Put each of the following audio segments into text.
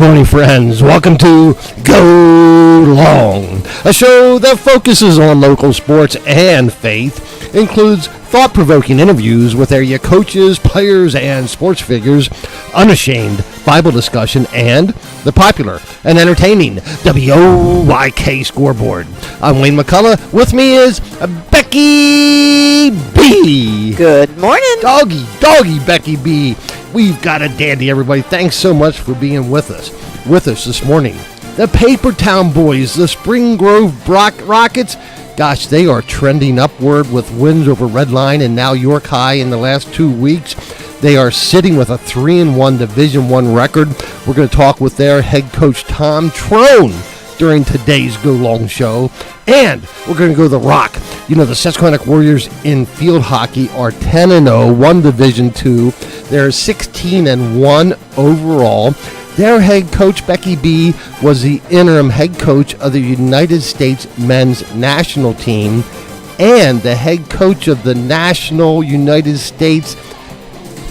morning, friends. Welcome to Go Long, a show that focuses on local sports and faith, includes thought-provoking interviews with area coaches, players, and sports figures, unashamed Bible discussion, and the popular and entertaining WOYK scoreboard. I'm Wayne McCullough. With me is Becky B. Good morning. Doggy Becky B. We've got a dandy, everybody. Thanks so much for being with us this morning. The Paper Town Boys, the Spring Grove Rockets. Gosh, they are trending upward with wins over Red Line and now York High in the last 2 weeks. They are sitting with a 3-1 Division I record. We're going to talk with their head coach, Tom Trone, during today's Go Long show. And we're going to go to the Rock. You know, the Susquehannock Warriors in field hockey are 10-0, won Division II. They're 16-1 overall. Their head coach, Becky B., was the interim head coach of the United States men's national team and the head coach of the national United States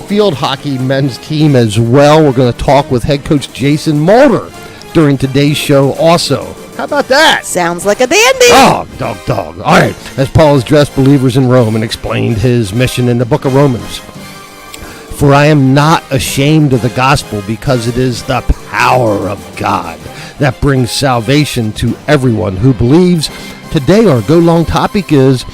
field hockey men's team as well. We're going to talk with head coach Jason Mulder during today's show also. How about that? Sounds like a dandy. Oh, dog. All right. As Paul addressed believers in Rome and explained his mission in the book of Romans. For I am not ashamed of the gospel, because it is the power of God that brings salvation to everyone who believes. Today our Go Long topic is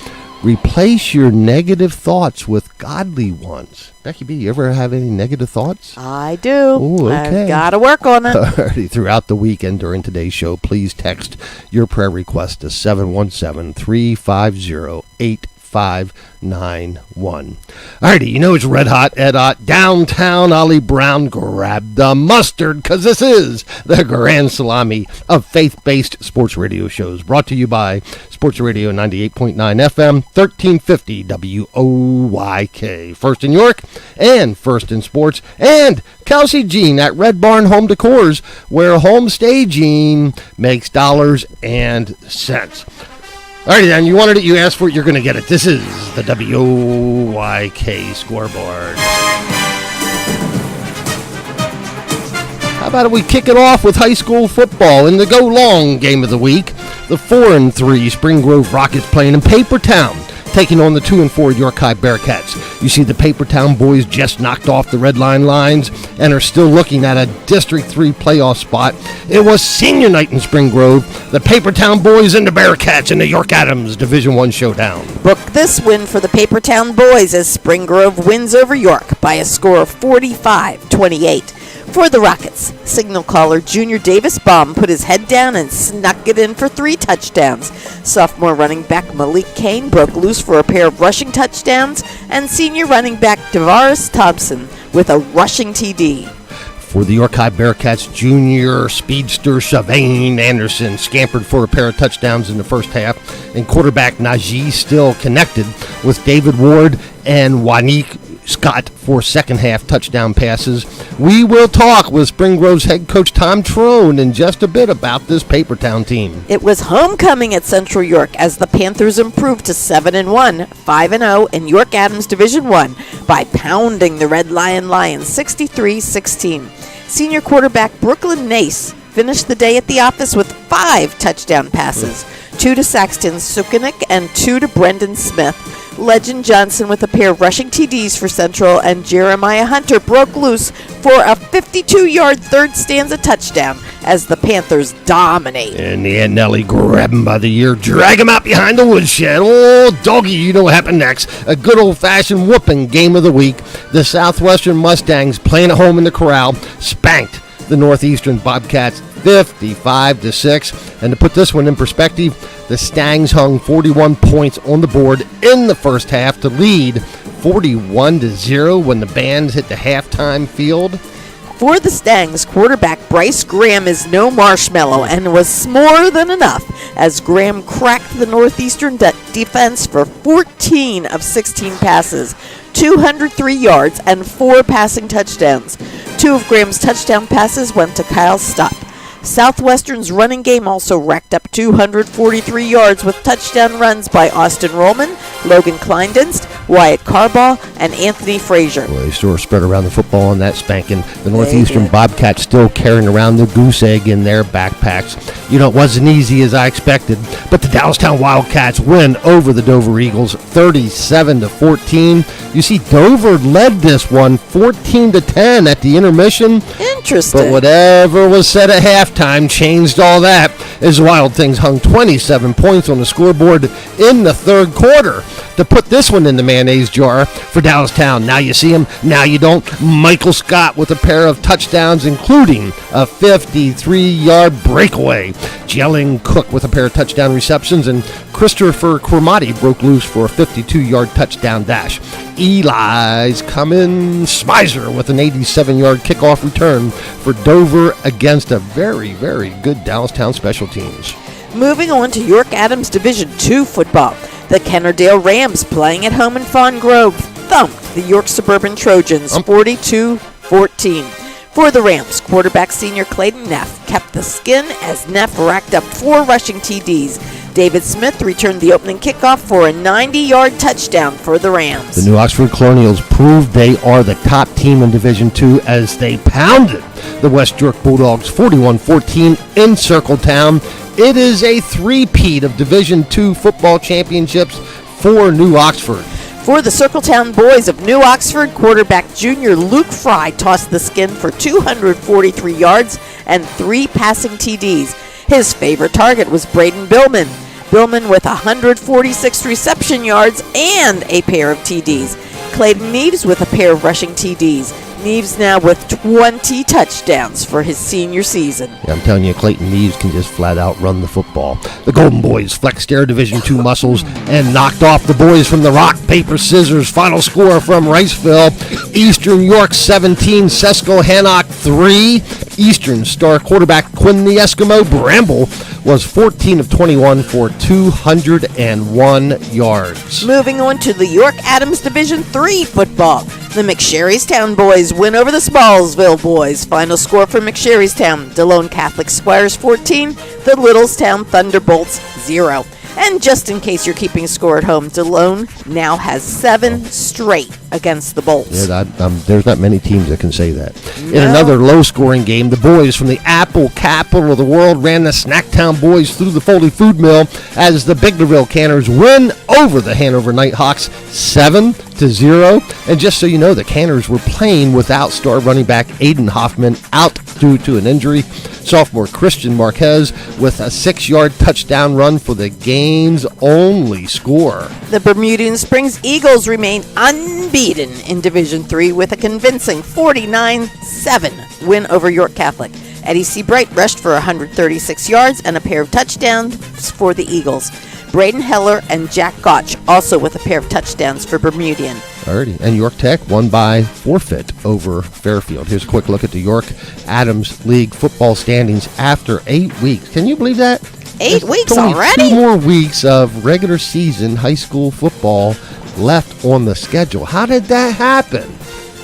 replace your negative thoughts with godly ones. Becky B., you ever have any negative thoughts? I do. Ooh, okay. I've got to work on it. Alrighty. Throughout the weekend during today's show, please text your prayer request to 717-350-8591. Alrighty, you know it's red hot at downtown Ollie Brown. Grab the mustard, because this is the Grand Salami of faith-based sports radio shows, brought to you by Sports Radio 98.9 FM, 1350 WOYK. First in York and first in sports. And Kelsey Jean at Red Barn Home Decors, where home staging makes dollars and cents. Alrighty then, you wanted it, you asked for it, you're going to get it. This is the WOYK scoreboard. about it? We kick it off with high school football in the Go Long game of the week. The 4-3 Spring Grove Rockets playing in Papertown, taking on the 2-4 York High Bearcats. You see, the Papertown boys just knocked off the Red Line Lions and are still looking at a District 3 playoff spot. It was senior night in Spring Grove. The Papertown boys and the Bearcats in the York Adams Division I showdown. Book this win for the Papertown boys as Spring Grove wins over York by a score of 45-28. For the Rockets, signal caller Junior Davis Baum put his head down and snuck it in for 3 touchdowns. Sophomore running back Malik Kane broke loose for a pair of rushing touchdowns, and senior running back DeVaris Thompson with a rushing TD. For the York High Bearcats, junior speedster Shavane Anderson scampered for a pair of touchdowns in the first half, and quarterback Najee still connected with David Ward and Wanique Scott for second half touchdown passes. We will talk with Spring Grove's head coach Tom Trone in just a bit about this Papertown team. It was homecoming at Central York as the Panthers improved to 7-1, 5-0 in York Adams Division I by pounding the Red Lion Lions 63-16. Senior quarterback Brooklyn Nace finished the day at the office with 5 touchdown passes, 2 to Saxton Sukanik and 2 to Brendan Smith. Legend Johnson with a pair of rushing TDs for Central, and Jeremiah Hunter broke loose for a 52-yard third stanza touchdown as the Panthers dominate. And the Aunt Nellie grab him by the ear, drag him out behind the woodshed. Oh, doggy, you know what happened next. A good old-fashioned whooping game of the week. The Southwestern Mustangs, playing at home in the corral, spanked the Northeastern Bobcats 55-6. And to put this one in perspective, the Stangs hung 41 points on the board in the first half to lead 41-0 when the Bands hit the halftime field. For the Stangs, quarterback Bryce Graham is no marshmallow and was more than enough as Graham cracked the Northeastern defense for 14 of 16 passes, 203 yards, and 4 passing touchdowns. 2 of Graham's touchdown passes went to Kyle Stopp. Southwestern's running game also racked up 243 yards with touchdown runs by Austin Rollman, Logan Kleindienst, Wyatt Carbaugh, and Anthony Frazier. Well, they sort of spread around the football on that spanking. The Northeastern Bobcats still carrying around the goose egg in their backpacks. You know, it wasn't easy as I expected, but the Dallastown Wildcats win over the Dover Eagles 37-14. You see, Dover led this one 14-10 at the intermission. Interesting. But whatever was said at halftime changed all that as Wild Things hung 27 points on the scoreboard in the third quarter to put this one in the mayonnaise jar for Dallastown. Now you see him, now you don't. Michael Scott with a pair of touchdowns, including a 53-yard breakaway. Jelling Cook with a pair of touchdown receptions, and Christopher Cromartie broke loose for a 52-yard touchdown dash. Eli's coming Smizer with an 87-yard kickoff return for Dover against a very, very good Dallastown special teams. Moving on to York Adams Division II football. The Kennerdale Rams, playing at home in Fawn Grove, thumped the York Suburban Trojans 42-14. For the Rams, quarterback senior Clayton Neff kept the skin as Neff racked up 4 rushing TDs. David Smith returned the opening kickoff for a 90-yard touchdown for the Rams. The New Oxford Colonials proved they are the top team in Division II as they pounded the West York Bulldogs 41-14 in Circletown. It is a three-peat of Division II football championships for New Oxford. For the Circletown boys of New Oxford, quarterback junior Luke Fry tossed the skin for 243 yards and 3 passing TDs. His favorite target was Braden Billman. Billman with 146 reception yards and a pair of TDs. Clayton Neves with a pair of rushing TDs. Neves now with 20 touchdowns for his senior season. Yeah, I'm telling you, Clayton Neves can just flat out run the football. The Golden Boys flexed their Division II muscles and knocked off the boys from the rock, paper, scissors. Final score from Riceville: Eastern York 17, Susquehannock 3. Eastern star quarterback Quinn the Eskimo Bramble was 14 of 21 for 201 yards. Moving on to the York Adams Division III football. The McSherrystown boys win over the Smallsville boys. Final score for McSherrystown: Delone Catholic Squires 14, the Littlestown Thunderbolts 0. And just in case you're keeping score at home, DeLone now has 7 straight against the Bolts. Yeah, there's not many teams that can say that. No. In another low-scoring game, the boys from the Apple capital of the world ran the Snacktown boys through the Foley Food Mill as the Biglerville Canners win over the Hanover Nighthawks 7-0. And just so you know, the Canners were playing without star running back Aiden Hoffman out due to an injury. Sophomore Christian Marquez with a 6-yard touchdown run for the game's only score. The Bermudian Springs Eagles remain unbeaten in Division III with a convincing 49-7 win over York Catholic. Eddie Seabright rushed for 136 yards and a pair of touchdowns for the Eagles. Braden Heller and Jack Gotch also with a pair of touchdowns for Bermudian. Alrighty. And York Tech won by forfeit over Fairfield. Here's a quick look at the York Adams League football standings after 8 weeks. Can you believe that? 8 weeks only already? 2 more weeks of regular season high school football left on the schedule. How did that happen?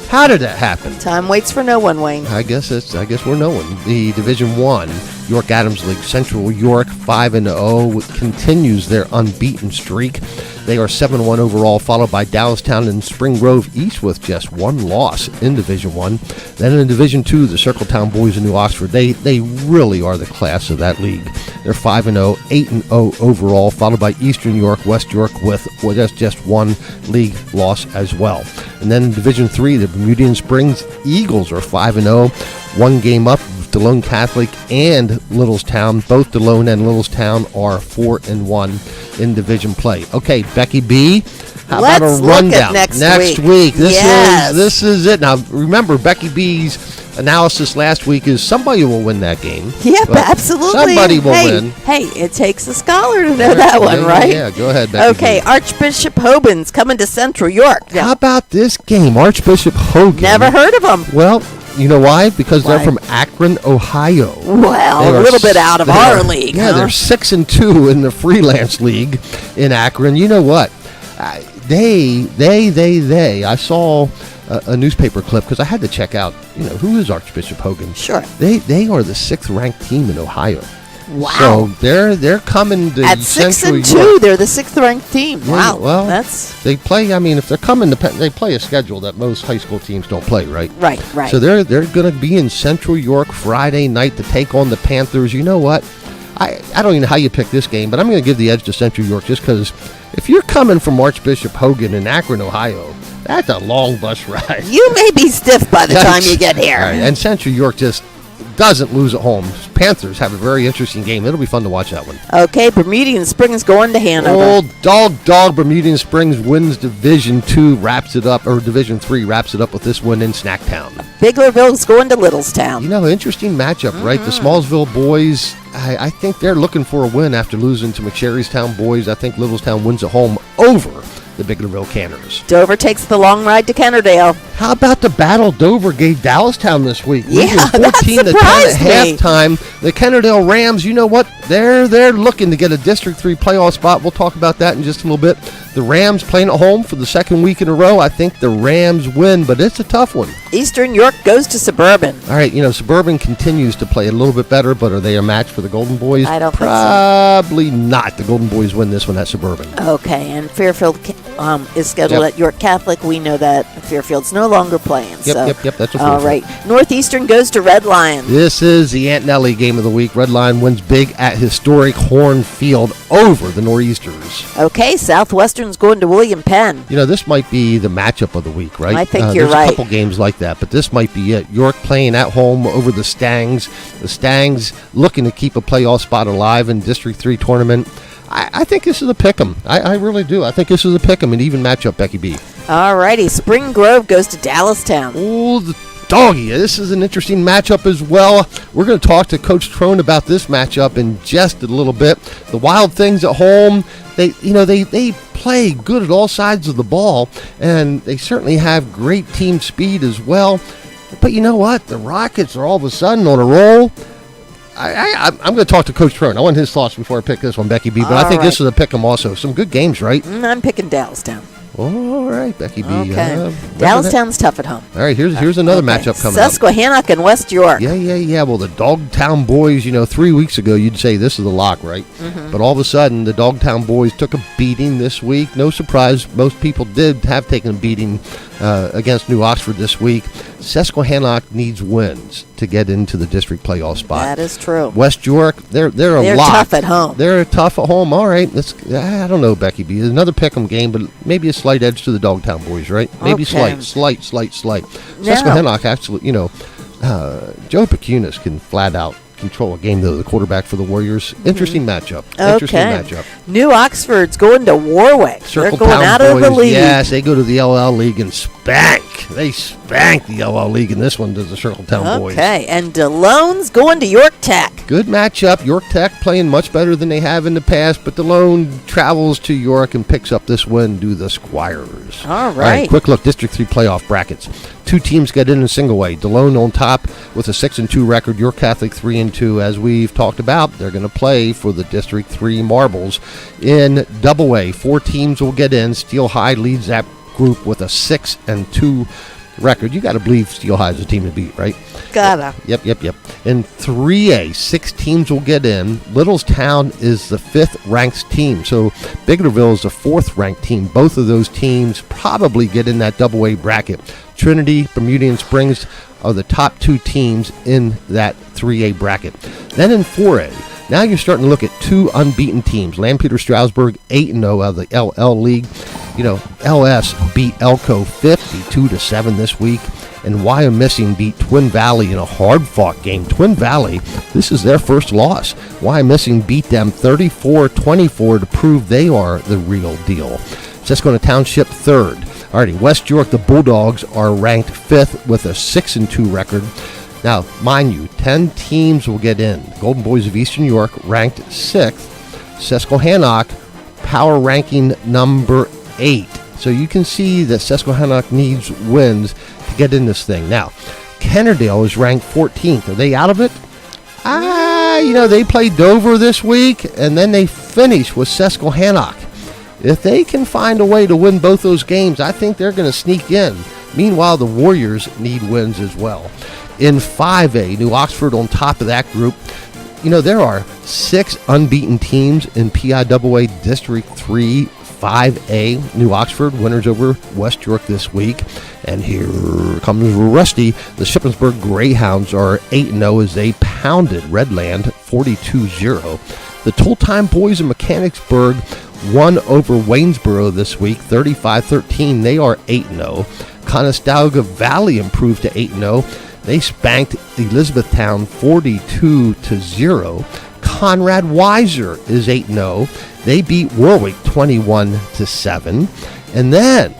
How did that happen? Time waits for no one, Wayne. I guess we're knowing. The Division 1 York Adams League Central York 5-0 continues their unbeaten streak. They are 7-1 overall, followed by Dallastown and Spring Grove, each with just 1 loss in Division 1. Then in Division 2, the Circletown Boys in New Oxford, they really are the class of that league. They're 5-0, 8-0 overall, followed by Eastern York, West York with just 1 league loss as well. And then in Division 3, the Bermudian Springs Eagles are 5-0, 1 game up. DeLone Catholic and Littlestown. Both DeLone and Littlestown are 4-1 in division play. Okay, Becky B, how about a rundown? Look at next week. Yes. This is it. Now, remember, Becky B's analysis last week is somebody will win that game. Yep, absolutely. Somebody will win. Hey, it takes a scholar to know that one, right? Yeah, go ahead, Becky Okay, B. Archbishop Hoban's coming to Central York. How about this game? Archbishop Hogan. Never heard of them. Well, you know why? Because Why? they're from Akron, Ohio. Well, a little bit out of our league, Yeah, huh? they're 6-2 in the freelance league in Akron. You know what? I saw a newspaper clip because I had to check out, who is Archbishop Hogan? Sure. They are the 6th ranked team in Ohio. Wow. So they're coming to At Central 6-2, York. they're the 6th ranked team. Yeah, Wow. well, That's they play. I mean, if they're coming to, they play a schedule that most high school teams don't play, right? right. So they're going to be in Central York Friday night to take on the Panthers. You know what? I don't even know how you pick this game, but I'm going to give the edge to Central York just because if you're coming from Archbishop Hogan in Akron, Ohio, that's a long bus ride. You may be stiff by the time you get here. All right, and Central York just doesn't lose at home. Panthers have a very interesting game. It'll be fun to watch that one. Okay, Bermudian Springs going to Hanover. Old dog Bermudian Springs wins Division 2, wraps it up, or Division 3 wraps it up with this win in Snacktown. Biglerville's going to Littlestown. Interesting matchup, right? The Smallsville boys, I think they're looking for a win after losing to McSherrystown boys. I think Littlestown wins at home over the Biglerville Canners. Dover takes the long ride to Kennerdale. How about the battle Dover gave Dallastown this week? Yeah, Losing that 14 to 10 surprised at me. halftime. The Kennerdale Rams, you know what? They're looking to get a District 3 playoff spot. We'll talk about that in just a little bit. The Rams playing at home for the 2nd week in a row. I think the Rams win, but it's a tough one. Eastern York goes to Suburban. All right, Suburban continues to play a little bit better, but are they a match for the Golden Boys? I don't think so. Probably not. The Golden Boys win this one at Suburban. Okay, and Fairfield is scheduled Yep. at York Catholic. We know that Fairfield's no longer playing. Yep, that's a all Fairfield. right. Northeastern goes to Red Lion. This is the Aunt Nellie game of the week. Red Lion wins big at historic Horn Field over the Nor'easters. Okay, Southwestern's going to William Penn. This might be the matchup of the week, right? I think you're there's right. a couple games like that, but this might be it. York playing at home over the Stangs. The Stangs looking to keep a playoff spot alive in District 3 tournament. I think this is a pick'em. I really do. I think this is a pick'em, an even matchup, Becky B. All righty, Spring Grove goes to Dallastown. Oh, the doggy. This is an interesting matchup as well. We're going to talk to Coach Trone about this matchup in just a little bit. The Wild Things at home, they play good at all sides of the ball, and they certainly have great team speed as well. But you know what? The Rockets are all of a sudden on a roll. I'm going to talk to Coach Trone. I want his thoughts before I pick this one, Becky B. But I think this is a pick 'em also. Some good games, right? I'm picking Dallastown. All right, Becky B. Okay. Dallastown's tough at home. All right, here's another matchup coming up. Susquehannock and West York. Yeah. Well, the Dogtown boys, 3 weeks ago, you'd say this is the lock, right? Mm-hmm. But all of a sudden, the Dogtown boys took a beating this week. No surprise, most people did have taken a beating against New Oxford this week. Susquehannock needs wins to get into the district playoff spot. That is true. West York, they're They're lock. tough at home. They're tough at home. All right, I don't know, Becky B. There's another pick'em game, but maybe a slight edge to the Dogtown boys, right? Maybe Okay. slight. Now- Susquehannock actually, Joe Pecunis can flat out control a game, though, the quarterback for the Warriors. Interesting matchup. Interesting matchup. New Oxford's going to Warwick. Circle They're going Town out boys, of the league. yes, they go to the LL League and spank. They spank the LL League, and this one does the Circle Town boys. Okay, and DeLone's going to York Tech. Good matchup. York Tech playing much better than they have in the past, but DeLone travels to York and picks up this win due the Squires. All right. Quick look, District 3 playoff brackets. 2 teams get in a single way. DeLone on top with a 6-2 record. York Catholic 3-2. As we've talked about, they're going to play for the District 3 marbles. In double A, 4 teams will get in. Steel High leads that group with a 6-2 record. You got to believe Steel High is a team to beat, right? Gotta. Yep. In 3A, 6 teams will get in. Littlestown is the 5th ranked team. So Biggerville is the 4th ranked team. Both of those teams probably get in that double A bracket. Trinity, Bermudian Springs are the top 2 teams in that 3A bracket. Then in 4A, now you're starting to look at 2 unbeaten teams. Lampeter Stroudsburg 8-0 out of the LL League. LS beat Elko 52-7 this week, and Wyomissing beat Twin Valley in a hard-fought game. Twin Valley, this is their first loss. Wyomissing beat them 34-24 to prove they are the real deal. Susquehanna Township 3rd. Alrighty, West York, the Bulldogs are ranked 5th with a 6-2 record. Now, mind you, 10 teams will get in. Golden Boys of Eastern York ranked 6th. Susquehannock, power ranking number 8. So you can see that Susquehannock needs wins to get in this thing. Now, Kennerdale is ranked 14th. Are they out of it? They played Dover this week, and then they finished with Susquehannock. If they can find a way to win both those games, I think they're going to sneak in. Meanwhile, the Warriors need wins as well. In 5A, New Oxford on top of that group. There are 6 unbeaten teams in PIAA District 3 5A. New Oxford winners over West York this week. And here comes Rusty. The Shippensburg Greyhounds are 8-0 as they pounded Redland 42-0. The Tool-Time Boys of Mechanicsburg won over Waynesboro this week 35-13. They are 8-0. Conestoga Valley improved to 8-0. They spanked Elizabethtown 42-0. Conrad Weiser is 8-0. They beat Warwick 21-7. And then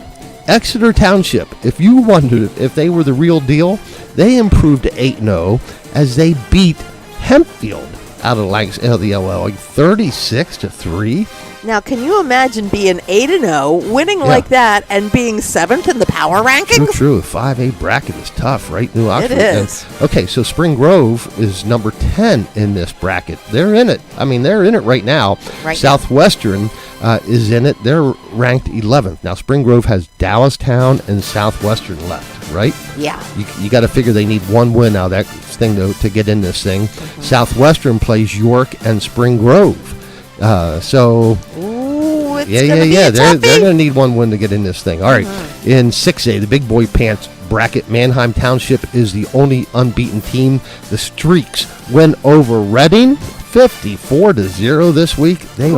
Exeter Township, if you wondered if they were the real deal, they improved to 8-0 as they beat Hempfield out of the LL 36-3. Now, can you imagine being 8-0, winning like that, and being 7th in the power rankings? True. 5A bracket is tough, right? New Oxford. It is. Okay, so Spring Grove is number 10 in this bracket. They're in it. They're in it right now. Right. Southwestern is in it. They're ranked 11th. Now, Spring Grove has Dallastown and Southwestern left, right? Yeah. You got to figure they need one win out of that thing to get in this thing. Mm-hmm. Southwestern plays York and Spring Grove. It's gonna be a They're toughie. going to need one win to get in this thing. All right. In 6A, the big boy pants bracket, Manheim Township is the only unbeaten team. The Streaks win over Reading 54-0 this week. They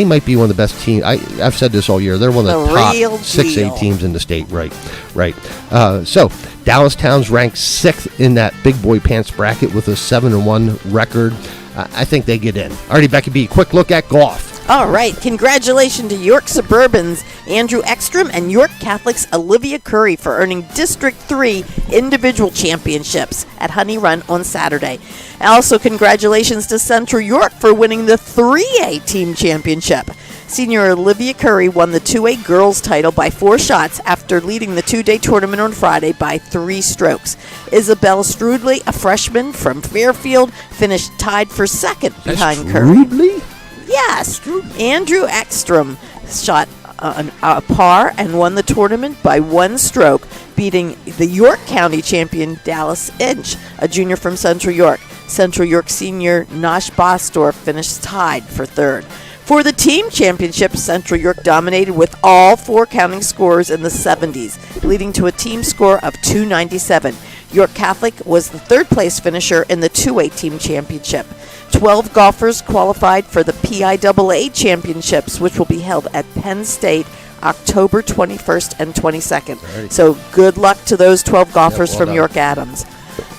might be one of the best teams. I've said this all year. They're one of the top real 6A deal. teams in the state. Right. So Dallastown's ranked 6th in that big boy pants bracket with a 7-1 record. I think they get in. Alrighty, Becky B, quick look at golf. All right. Congratulations to York Suburbans Andrew Ekstrom and York Catholic's Olivia Curry for earning District 3 individual championships at Honey Run on Saturday. Also, congratulations to Central York for winning the 3A team championship. Senior Olivia Curry won the 2A girls title by 4 shots after leading the 2-day tournament on Friday by 3 strokes. Isabel Strudley, a freshman from Fairfield, finished tied for second behind Curry. Strudley? Yes. Andrew Ekstrom shot a par and won the tournament by 1 stroke, beating the York County champion Dallas Inch, a junior from Central York. Central York senior Nosh Bostorff finished tied for 3rd. For the team championship, Central York dominated with all 4 counting scores in the 70s, leading to a team score of 297. York Catholic was the 3rd place finisher in the 2A team championship. 12 golfers qualified for the PIAA championships, which will be held at Penn State October 21st and 22nd. Alrighty. So good luck to those 12 golfers well from done. York Adams.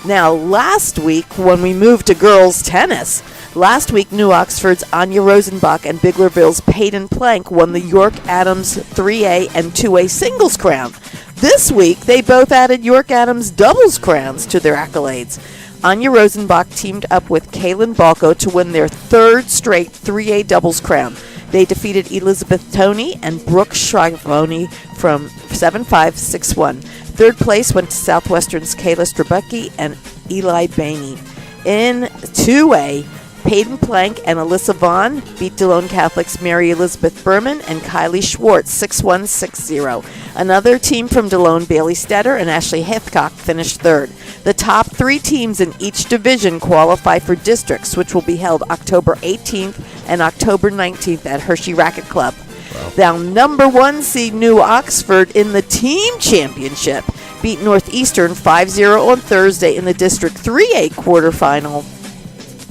Now, last week, when we moved to girls tennis, New Oxford's Anya Rosenbach and Biglerville's Peyton Plank won the York Adams 3A and 2A singles crown. This week, they both added York Adams doubles crowns to their accolades. Anya Rosenbach teamed up with Kaylin Balco to win their 3rd straight 3A doubles crown. They defeated Elizabeth Toney and Brooke Schiavone from 7-5, 6-1. 3rd place went to Southwestern's Kayla Strabecki and Eli Bainey. In 2A, Peyton Plank and Alyssa Vaughn beat DeLone Catholic's Mary Elizabeth Berman and Kylie Schwartz 6-1, 6-0. Another team from DeLone, Bailey Stetter and Ashley Hithcock, finished 3rd. The top 3 teams in each division qualify for districts, which will be held October 18th and October 19th at Hershey Racquet Club. Now, number 1 seed New Oxford in the team championship beat Northeastern 5-0 on Thursday in the District 3A quarterfinal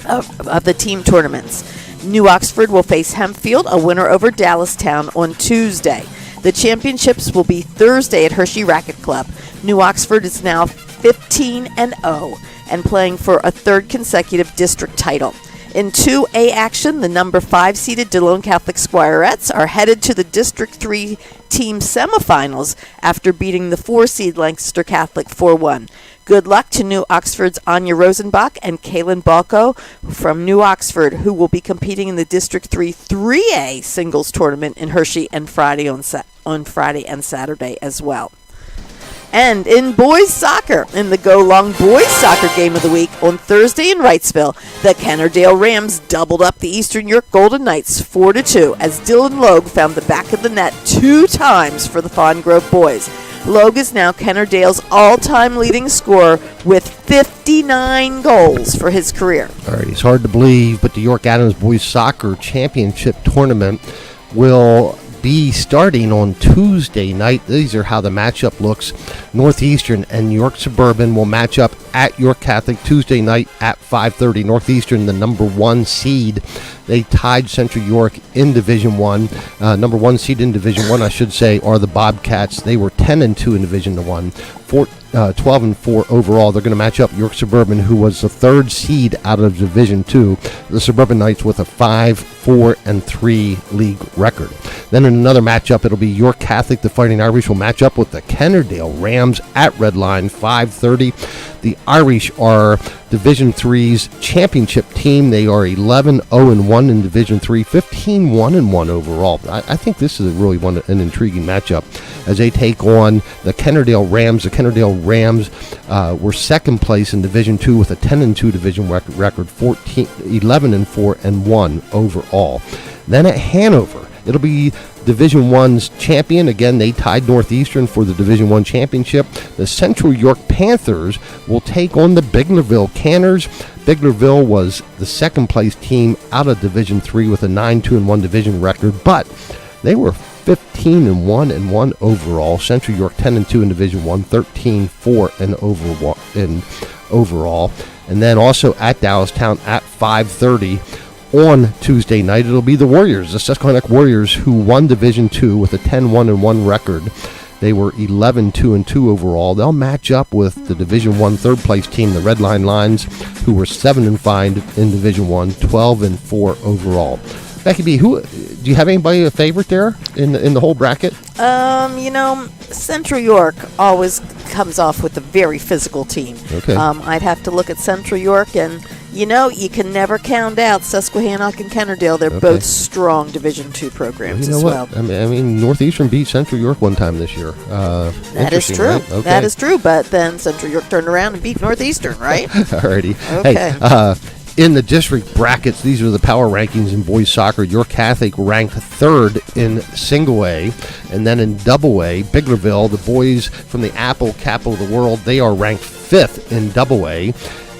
of the team tournaments. New Oxford will face Hempfield, a winner over Dallastown, on Tuesday. The championships will be Thursday at Hershey Racquet Club. New Oxford is now 15-0 and playing for a 3rd consecutive district title. In 2A action, the number 5 seeded DeLone Catholic Squirettes are headed to the District 3 team semifinals after beating the 4 seed Lancaster Catholic 4-1. Good luck to New Oxford's Anya Rosenbach and Kaylin Balco from New Oxford, who will be competing in the District 3 3A singles tournament in Hershey and Friday on Friday and Saturday as well. And in boys soccer, in the Go Long boys soccer game of the week on Thursday in Wrightsville, the Kennerdale Rams doubled up the Eastern York Golden Knights 4-2 as Dylan Logue found the back of the net 2 times for the Fawn Grove boys. Logue is now Kennerdale's all-time leading scorer with 59 goals for his career. All right, it's hard to believe, but the York Adams Boys Soccer Championship Tournament will be starting on Tuesday night. These are how the matchup looks. Northeastern and York Suburban will match up at York Catholic Tuesday night at 5:30. Northeastern, the number 1 seed. They tied Central York in Division 1. Number 1 seed in Division 1, I should say, are the Bobcats. They were 10-2 in Division 1. 12-4 overall. They're going to match up York Suburban, who was the 3rd seed out of Division 2. The Suburban Knights with a 5-4-3 league record. Then in another matchup, it'll be York Catholic, the Fighting Irish, will match up with the Kennerdale Rams at Redline, 5:30. The Irish are Division 3's championship team. They are 11-0-1 in Division 3, 15-1-1 overall. I think this is really an intriguing matchup as they take on the Kennerdale Rams. The Kennerdale Rams were 2nd place in Division 2 with a 10-2 division record, 11-4-1 overall. Then at Hanover, it'll be Division 1's champion. Again, they tied Northeastern for the Division 1 championship. The Central York Panthers will take on the Biglerville Canners. Biglerville was the 2nd place team out of Division 3 with a 9-2-1 division record, but they were 15-1-1 overall. Central York 10-2 in Division 1, 13-4 overall. And then also at Dallastown at 5:30 on Tuesday night, it'll be the Warriors, the Susquehannock Warriors, who won Division 2 with a 10-1-1 record. They were 11-2-2 overall. They'll match up with the Division 1 3rd place team, the Red Line Lions, who were 7-5 in Division 1, 12-4 overall. Becky B, who do you have anybody a favorite there in the whole bracket? Central York always comes off with a very physical team. Okay. I'd have to look at Central York, and you can never count out Susquehannock and Kennerdale. They're both strong Division 2 programs as well. I mean, Northeastern beat Central York one time this year. That is true. Right? Okay. That is true. But then Central York turned around and beat Northeastern, right? Alrighty. Okay. Hey, In the district brackets, these are the power rankings in boys soccer. York Catholic ranked third in single A, and then in double A, Biglerville, the boys from the Apple capital of the world, they are ranked fifth in double A.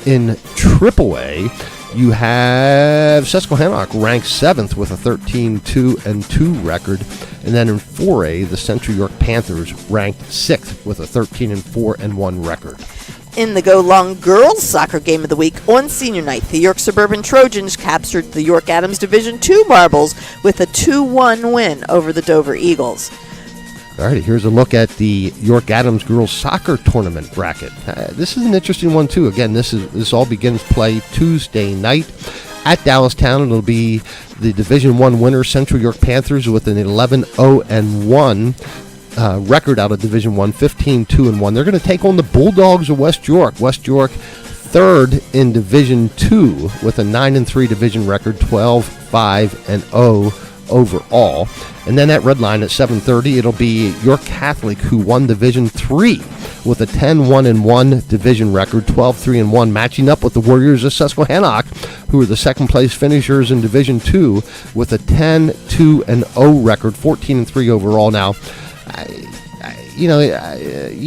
In triple A, you have Susquehannock ranked 7th with a 13-2-2 record. And then in 4A, the Central York Panthers ranked 6th with a 13-4-1 record. In the Go Long girls soccer game of the week on senior night, the York Suburban Trojans captured the York Adams Division II Marbles with a 2-1 win over the Dover Eagles. All right, here's a look at the York Adams girls soccer tournament bracket. This is an interesting one too. Again, this all begins play Tuesday night at Dallastown. It'll be the Division I winner, Central York Panthers, with an 11-0-1 record out of Division I, 15-2-1. They're going to take on the Bulldogs of West York. West York third in Division II with a 9-3 division record, 12-5-0 overall. And then at Red Line at 7:30, it'll be York Catholic, who won Division III with a 10-1-1 division record, 12-3-1, matching up with the Warriors of Susquehannock, who are the second place finishers in Division II with a 10-2-0 record, 14-3 overall. Now, you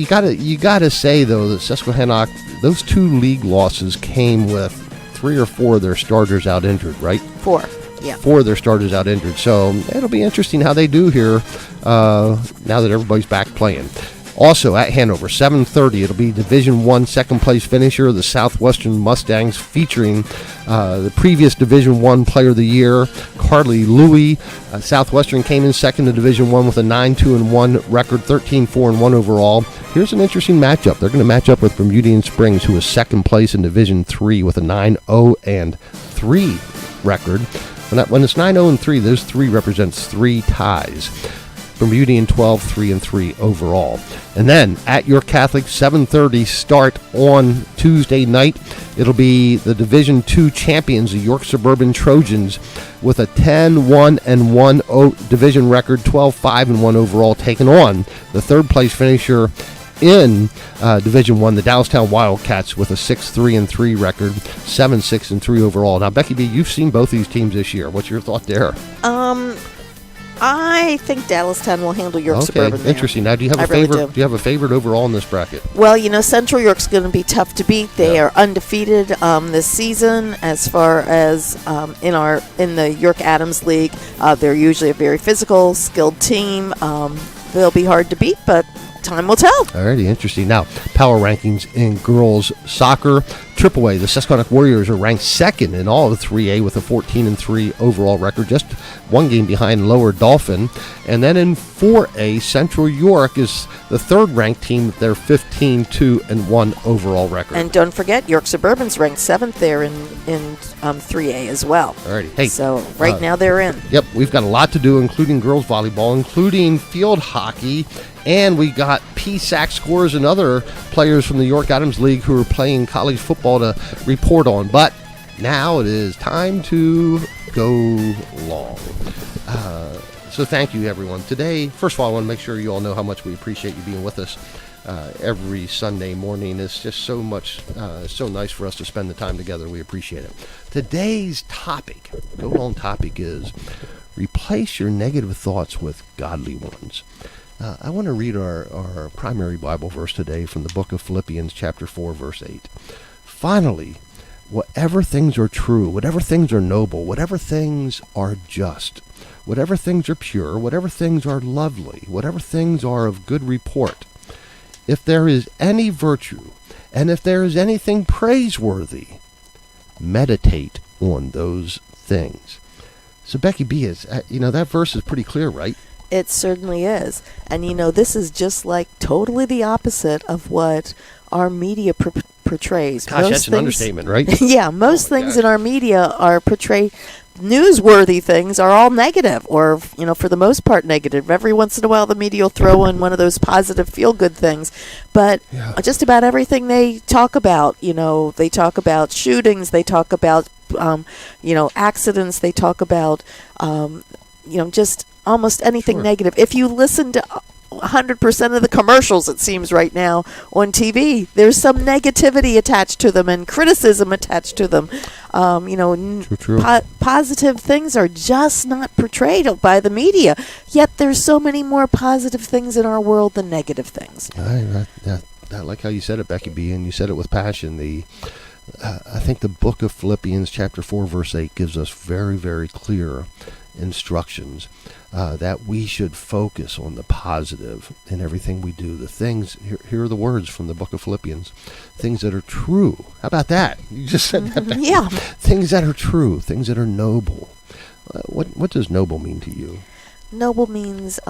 gotta say though that Susquehannock, those two league losses came with 3 or 4 of their starters out injured, right? 4. Yeah. 4 of their starters out injured. So it'll be interesting how they do here now that everybody's back playing. Also at Hanover, 7:30, it'll be Division I second place finisher, the Southwestern Mustangs, featuring the previous Division I Player of the Year, Carly Louie. Southwestern came in second in Division I with a 9-2-1 record, 13-4-1 overall. Here's an interesting matchup. They're going to match up with Bermudian Springs, who is second place in Division III with a 9-0-3 record. When it's 9-0-3, those 3 represents 3 ties. Bermudian 12-3-3 overall. And then at York Catholic, 7:30 start on Tuesday night. It'll be the Division II champions, the York Suburban Trojans, with a 10-1-1 division record, 12-5-1 overall, taking on the third place finisher in Division I, the Dallastown Wildcats, with a 6-3-3 record, 7-6-3 overall. Now, Becky B, you've seen both these teams this year. What's your thought there? I think Dallastown will handle York Suburban. Okay, interesting. Now, do you have a favorite? Do you have a favorite overall in this bracket? Well, Central York's going to be tough to beat. They are undefeated this season. As far as in the York Adams League, they're usually a very physical, skilled team. They'll be hard to beat, but time will tell. Alrighty, interesting. Now, power rankings in girls soccer. AAA, the Susquehannock Warriors are ranked second in all of 3A with a 14-3 overall record, just one game behind Lower Dolphin. And then in 4A, Central York is the third-ranked team with their 15-2-1 overall record. And don't forget, York Suburban's ranked 7th there in 3A as well. Alrighty. Hey, so right now they're in. Yep, we've got a lot to do, including girls volleyball, including field hockey, and we got PSAC scores and other players from the York Adams League who are playing college football to report on. But now it is time to go long. So thank you, everyone. Today, first of all, I want to make sure you all know how much we appreciate you being with us every Sunday morning. It's just so much, so nice for us to spend the time together. We appreciate it. Today's topic, go long topic, is replace your negative thoughts with godly ones. I want to read our primary Bible verse today from the book of Philippians, chapter 4, verse 8. Finally, whatever things are true, whatever things are noble, whatever things are just, whatever things are pure, whatever things are lovely, whatever things are of good report, if there is any virtue, and if there is anything praiseworthy, meditate on those things. So Becky B, that verse is pretty clear, right? It certainly is. And, this is just like totally the opposite of what our media portrays. Gosh, that's an understatement, right? Yeah, most things in our media are portrayed. Newsworthy things are all negative, or, for the most part negative. Every once in a while, the media will throw in one of those positive feel-good things. But just about everything they talk about, they talk about shootings, they talk about, accidents, they talk about, just almost anything negative. If you listen to 100% of the commercials, it seems right now on TV, there's some negativity attached to them and criticism attached to them. True. Positive things are just not portrayed by the media. Yet there's so many more positive things in our world than negative things. I like how you said it, Becky B, and you said it with passion. I think the book of Philippians, chapter 4, verse 8, gives us very, very clear instructions that we should focus on the positive in everything we do. The things, here are the words from the book of Philippians, things that are true. How about that? You just said that. Becky. Yeah. Things that are true, things that are noble. What does noble mean to you? Noble means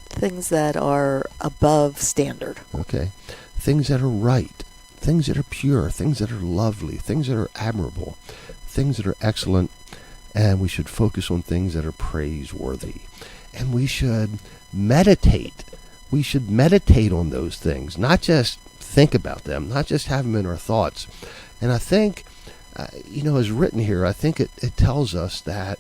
things that are above standard. Okay. Things that are right, things that are pure, things that are lovely, things that are admirable, things that are excellent, and we should focus on things that are praiseworthy. And we should meditate. We should meditate on those things, not just think about them, not just have them in our thoughts. And I think, as written here, I think it tells us that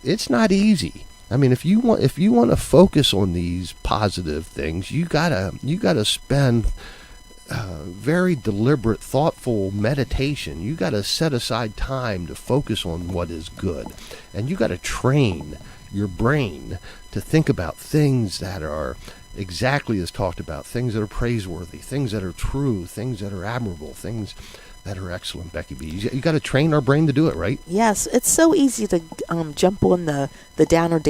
it's not easy. I mean, if you want to focus on these positive things, you gotta spend very deliberate, thoughtful meditation. You gotta set aside time to focus on what is good, and you gotta train your brain to think about things that are exactly as talked about, things that are praiseworthy, things that are true, things that are admirable, things that are excellent, Becky B. You got to train our brain to do it, right? Yes, it's so easy to jump on the downer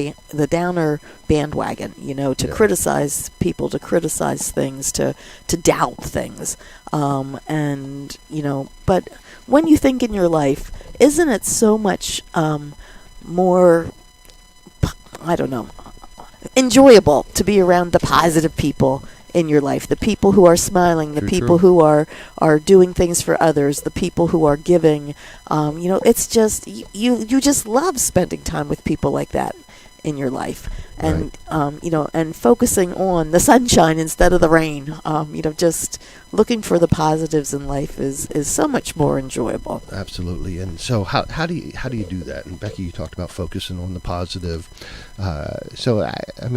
bandwagon, to criticize people, to criticize things, to doubt things, but when you think in your life, isn't it so much more, enjoyable to be around the positive people in your life, the people who are smiling, the people who are doing things for others, the people who are giving. It's just you just love spending time with people like that in your life, and right. And focusing on the sunshine instead of the rain. Just looking for the positives in life is so much more enjoyable. Absolutely. And so how do you do that? And Becky, you talked about focusing on the positive.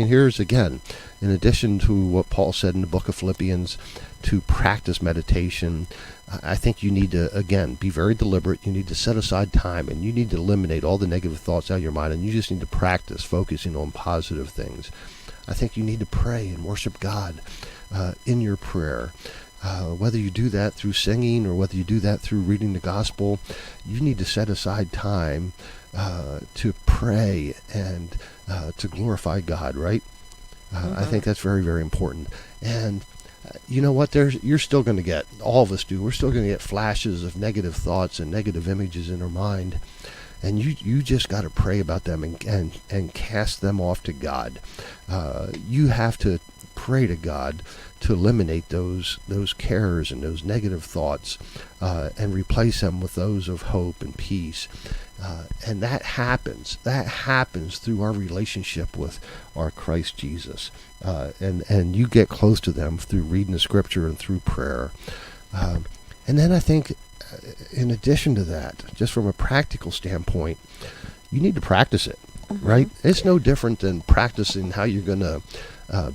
Here's again, in addition to what Paul said in the book of Philippians, to practice meditation, I think you need to, again, be very deliberate. You need to set aside time, and you need to eliminate all the negative thoughts out of your mind, and you just need to practice focusing on positive things. I think you need to pray and worship God in your prayer. Whether you do that through singing or whether you do that through reading the gospel, you need to set aside time to pray and to glorify God, right? I think that's very, very important. And you know what? You're still going to get, all of us do, we're still going to get flashes of negative thoughts and negative images in our mind. And you just got to pray about them and cast them off to God. You have to pray to God to eliminate those cares and those negative thoughts and replace them with those of hope and peace. And that happens through our relationship with our Christ Jesus. And you get close to them through reading the scripture and through prayer. And then I think, in addition to that, just from a practical standpoint, you need to practice it, right? It's no different than practicing how you're going to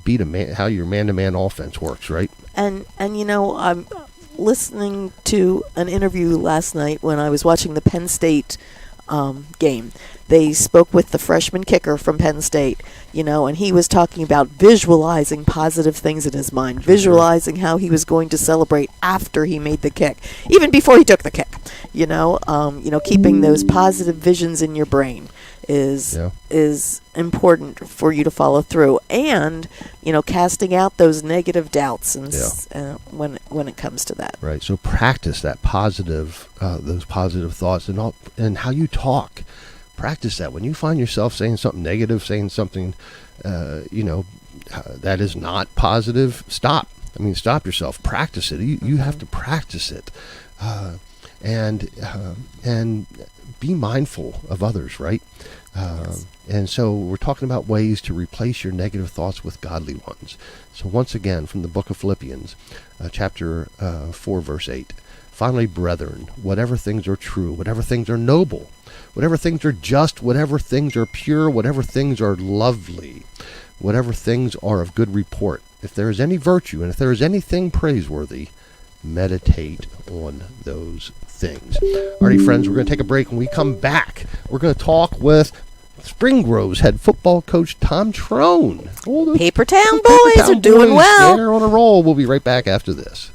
beat a man, how your man-to-man offense works, right? And I'm listening to an interview last night when I was watching the Penn State game. They spoke with the freshman kicker from Penn State, and he was talking about visualizing positive things in his mind, visualizing how he was going to celebrate after he made the kick, even before he took the kick. Keeping those positive visions in your brain is important for you to follow through, and casting out those negative doubts and when it comes to that. Right. So practice that positive, those positive thoughts, and how you talk. Practice that. When you find yourself saying something negative, saying something, that is not positive, stop. Stop yourself. Practice it. You have to practice it, and be mindful of others. Right. Yes. And so we're talking about ways to replace your negative thoughts with godly ones. So once again, from the book of Philippians, chapter 4, verse 8. Finally, brethren, whatever things are true, whatever things are noble, whatever things are just, whatever things are pure, whatever things are lovely, whatever things are of good report, if there is any virtue, and if there is anything praiseworthy, meditate on those things. Alrighty, friends, we're going to take a break. When we come back, we're going to talk with Spring Grove's head football coach, Tom Trone. Paper Town boys are doing well. They're on a roll. We'll be right back after this.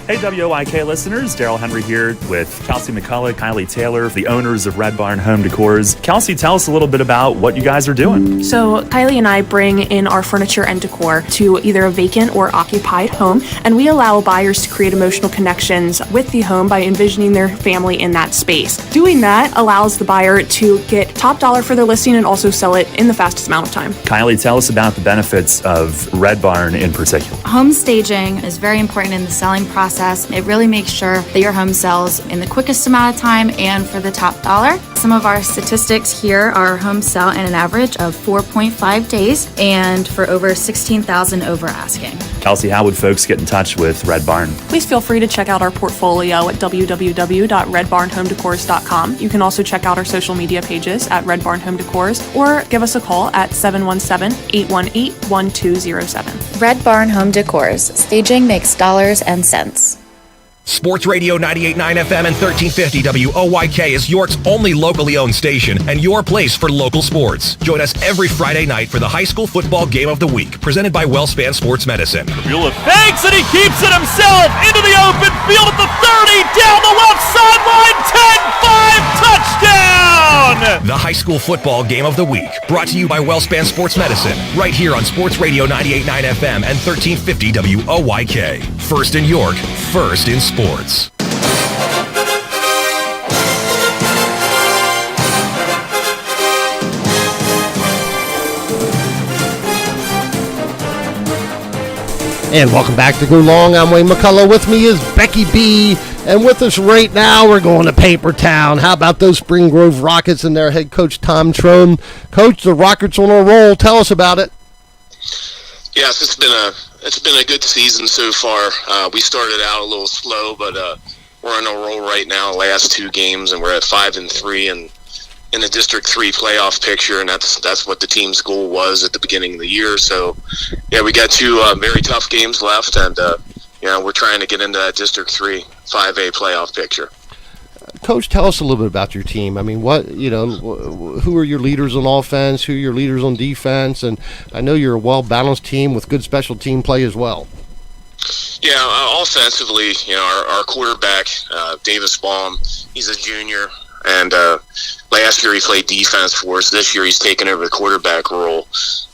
Hey, WOIK listeners, Daryl Henry here with Kelsey McCullough, Kylie Taylor, the owners of Red Barn Home Decors. Kelsey, tell us a little bit about what you guys are doing. So Kylie and I bring in our furniture and decor to either a vacant or occupied home, and we allow buyers to create emotional connections with the home by envisioning their family in that space. Doing that allows the buyer to get top dollar for their listing and also sell it in the fastest amount of time. Kylie, tell us about the benefits of Red Barn in particular. Home staging is very important in the selling process. It really makes sure that your home sells in the quickest amount of time and for the top dollar. Some of our statistics here are homes sell in an average of 4.5 days and for over 16,000 over asking. Kelsey, how would folks get in touch with Red Barn? Please feel free to check out our portfolio at www.redbarnhomedecors.com. You can also check out our social media pages at Red Barn Home Decors or give us a call at 717-818-1207. Red Barn Home Decors. Staging makes dollars and cents. Sports Radio 98.9 FM and 1350 WOYK is York's only locally owned station and your place for local sports. Join us every Friday night for the high school football game of the week, presented by WellSpan Sports Medicine. Bueller fakes and he keeps it himself into the open field at the 30, down the left sideline, 10-5, touchdown! The high school football game of the week, brought to you by WellSpan Sports Medicine, right here on Sports Radio 98.9 FM and 1350 WOYK. First in York, first in sports. And welcome back to Go Long. I'm Wayne McCullough. With me is Becky B. And with us right now, we're going to Paper Town. How about those Spring Grove Rockets and their head coach, Tom Trone? Coach, the Rockets on a roll. Tell us about it. Yes, it's been a good season so far. We started out a little slow, but we're on a roll right now. Last two games, and we're at 5-3 and in the District 3 playoff picture, and that's what the team's goal was at the beginning of the year. So, yeah, we got two very tough games left, and we're trying to get into that District 3 5A playoff picture. Coach, tell us a little bit about your team. I mean, who are your leaders on offense? Who are your leaders on defense? And I know you're a well-balanced team with good special team play as well. Yeah, offensively, our quarterback, Davis Baum, he's a junior, and last year he played defense for us. This year he's taken over the quarterback role,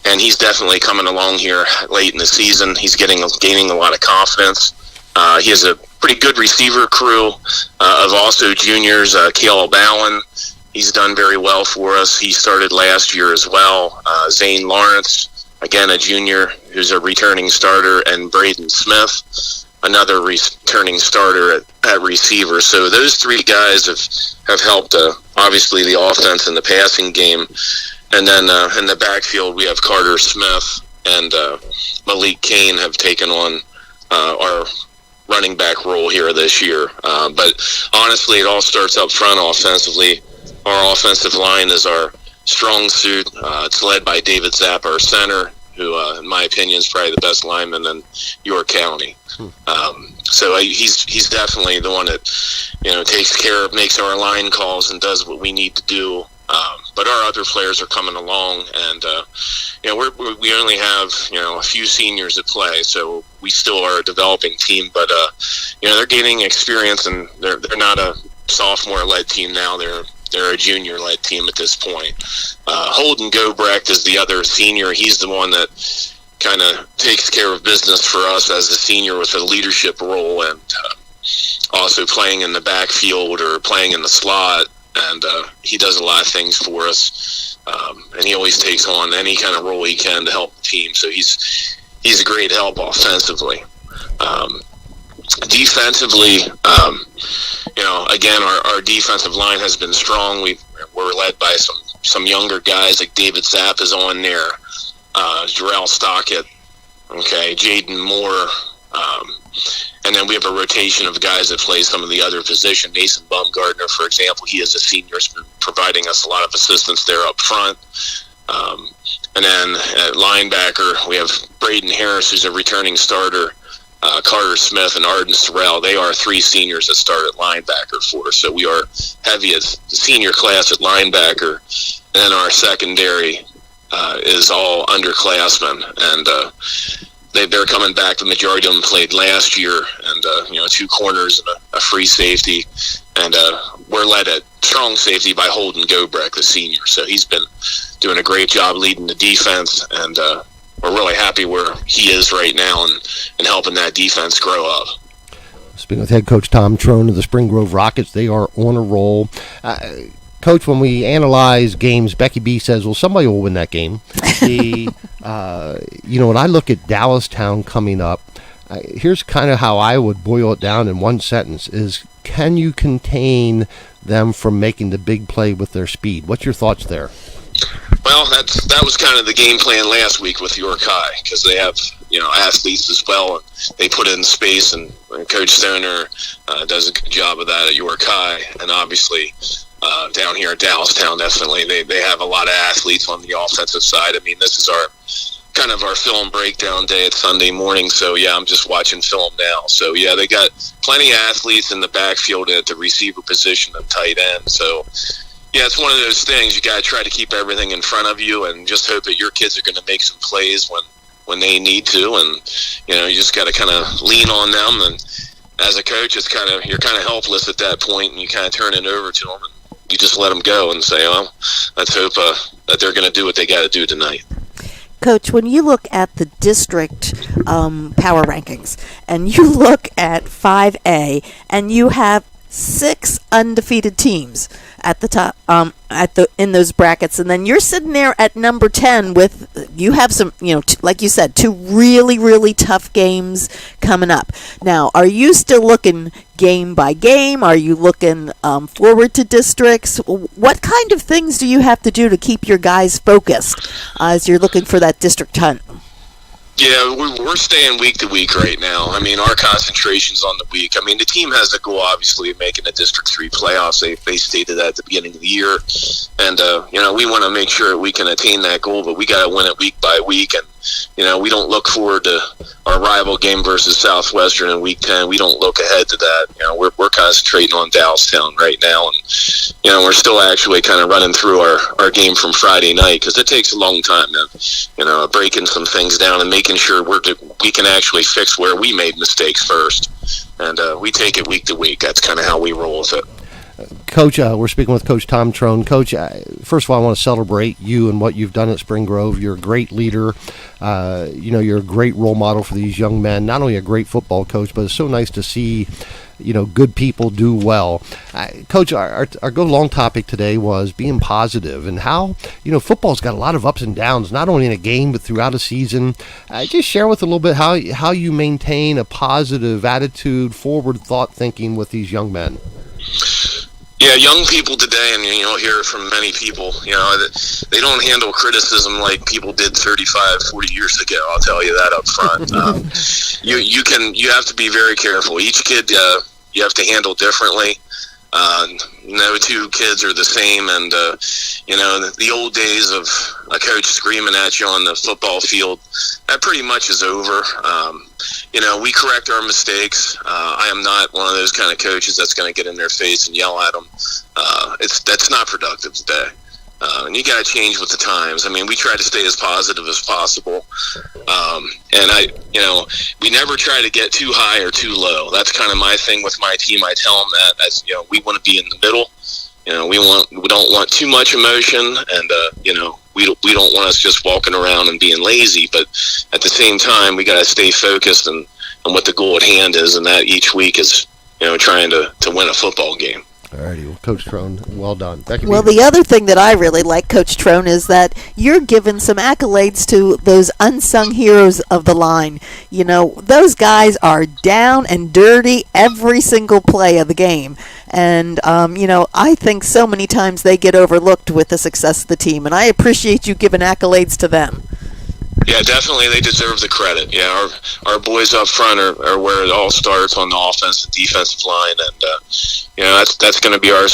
and he's definitely coming along here late in the season. He's gaining a lot of confidence. He has a pretty good receiver crew of also juniors. Caleb Allen, he's done very well for us. He started last year as well. Zane Lawrence, again a junior who's a returning starter, and Braden Smith, another returning starter at receiver. So those three guys have helped obviously the offense and the passing game. And then in the backfield we have Carter Smith and Malik Kane have taken on our running back role here this year. But honestly, it all starts up front offensively. Our offensive line is our strong suit. It's led by David Zapp, our center, who, in my opinion, is probably the best lineman in York County. So he's definitely the one that, takes care of, makes our line calls and does what we need to do. But our other players are coming along, and we only have a few seniors at play, so we still are a developing team. But they're gaining experience, and they're not a sophomore-led team now. They're a junior-led team at this point. Holden Gobrecht is the other senior. He's the one that kind of takes care of business for us as a senior with a leadership role, and also playing in the backfield or playing in the slot. And he does a lot of things for us, and he always takes on any kind of role he can to help the team. So he's a great help offensively. Defensively, again, our defensive line has been strong. We're led by some younger guys, like David Zapp is on there, Jarrell Stockett, Jaden Moore, And then we have a rotation of guys that play some of the other positions. Mason Baumgartner, for example, he is a senior, has been providing us a lot of assistance there up front. And then at linebacker, we have Braden Harris, who's a returning starter, Carter Smith, and Arden Sorrell. They are 3 seniors that start at linebacker for us. So we are heavy as the senior class at linebacker. And then our secondary is all underclassmen. And they're coming back. The majority of them played last year. And, 2 corners and a free safety. And we're led at strong safety by Holden Gobrecht, the senior. So he's been doing a great job leading the defense, and we're really happy where he is right now and helping that defense grow up. Speaking with head coach Tom Trone of the Spring Grove Rockets, they are on a roll. Coach, when we analyze games, Becky B says, well, somebody will win that game. When I look at Dallastown coming up, here's kind of how I would boil it down in one sentence is, can you contain them from making the big play with their speed? What's your thoughts there? Well, that was kind of the game plan last week with York High, because they have athletes as well, and they put in space, and Coach Stoner does a good job of that at York High, and obviously down here at Dallastown, definitely they have a lot of athletes on the offensive side. I mean, this is our film breakdown day at Sunday morning, so yeah, I'm just watching film now. So yeah, they got plenty of athletes in the backfield at the receiver position and tight end. So yeah, it's one of those things. You got to try to keep everything in front of you and just hope that your kids are going to make some plays when they need to. And, you just got to kind of lean on them. And as a coach, you're kind of helpless at that point, and you kind of turn it over to them. And you just let them go and say, well, let's hope that they're going to do what they got to do tonight. Coach, when you look at the district power rankings, and you look at 5A, and you have 6 undefeated teams at the top, in those brackets, and then you're sitting there at number 10 with, you have some, like you said, 2 really, really tough games coming up. Now, are you still looking game by game? Are you looking forward to districts? What kind of things do you have to do to keep your guys focused as you're looking for that district hunt? Yeah, we're staying week to week right now. I mean, our concentration's on the week. I mean, the team has a goal, obviously, of making the District 3 playoffs. They stated that at the beginning of the year. And, we want to make sure we can attain that goal, but we got to win it week by week. And, we don't look forward to our rival game versus Southwestern in week 10. We don't look ahead to that. We're concentrating on Dallastown right now. And, we're still actually kind of running through our game from Friday night, because it takes a long time to, breaking some things down and making sure we can actually fix where we made mistakes first. And we take it week to week. That's kind of how we roll with it. Coach, we're speaking with Coach Tom Trone. Coach, first of all, I want to celebrate you and what you've done at Spring Grove. You're a great leader. You're a great role model for these young men. Not only a great football coach, but it's so nice to see, good people do well. Coach, our go-along topic today was being positive and how, football's got a lot of ups and downs, not only in a game, but throughout a season. Just share with a little bit how you maintain a positive attitude, forward thought thinking with these young men. Yeah, young people today, and you'll hear it from many people, they don't handle criticism like people did 35, 40 years ago. I'll tell you that up front. You have to be very careful. Each kid, you have to handle differently. No 2 kids are the same, and the old days of a coach screaming at you on the football field, that pretty much is over. We correct our mistakes. I am not one of those kind of coaches that's going to get in their face and yell at them. That's not productive today. And you got to change with the times. I mean, we try to stay as positive as possible. And we never try to get too high or too low. That's kind of my thing with my team. I tell them that we want to be in the middle. We don't want too much emotion, and we don't want us just walking around and being lazy. But at the same time, we got to stay focused on what the goal at hand is, and that each week is trying to win a football game. Alrighty, well, Coach Trone, well done. Well, the other thing that I really like, Coach Trone, is that you're giving some accolades to those unsung heroes of the line. Those guys are down and dirty every single play of the game. And, I think so many times they get overlooked with the success of the team. And I appreciate you giving accolades to them. Yeah, definitely they deserve the credit. Yeah, our boys up front are where it all starts on the offensive defensive line, and that's going to be our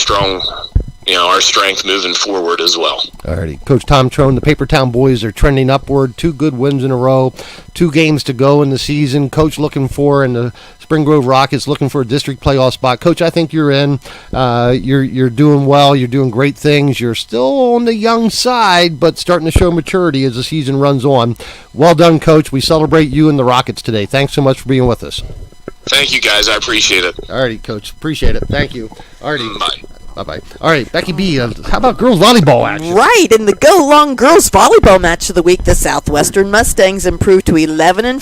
strength moving forward as well. Alrighty, Coach Tom Trone, the Papertown boys are trending upward. 2 good wins in a row, 2 games to go in the season. Coach looking for, and the Spring Grove Rockets looking for a district playoff spot. Coach, I think you're in. You're doing well. You're doing great things. You're still on the young side, but starting to show maturity as the season runs on. Well done, Coach. We celebrate you and the Rockets today. Thanks so much for being with us. Thank you, guys. I appreciate it. Alrighty, Coach. Appreciate it. Thank you. Alrighty. Bye. Bye-bye. All right, Becky B., how about girls volleyball action? Right, in the Go Long girls volleyball match of the week, the Southwestern Mustangs improved to 11-5,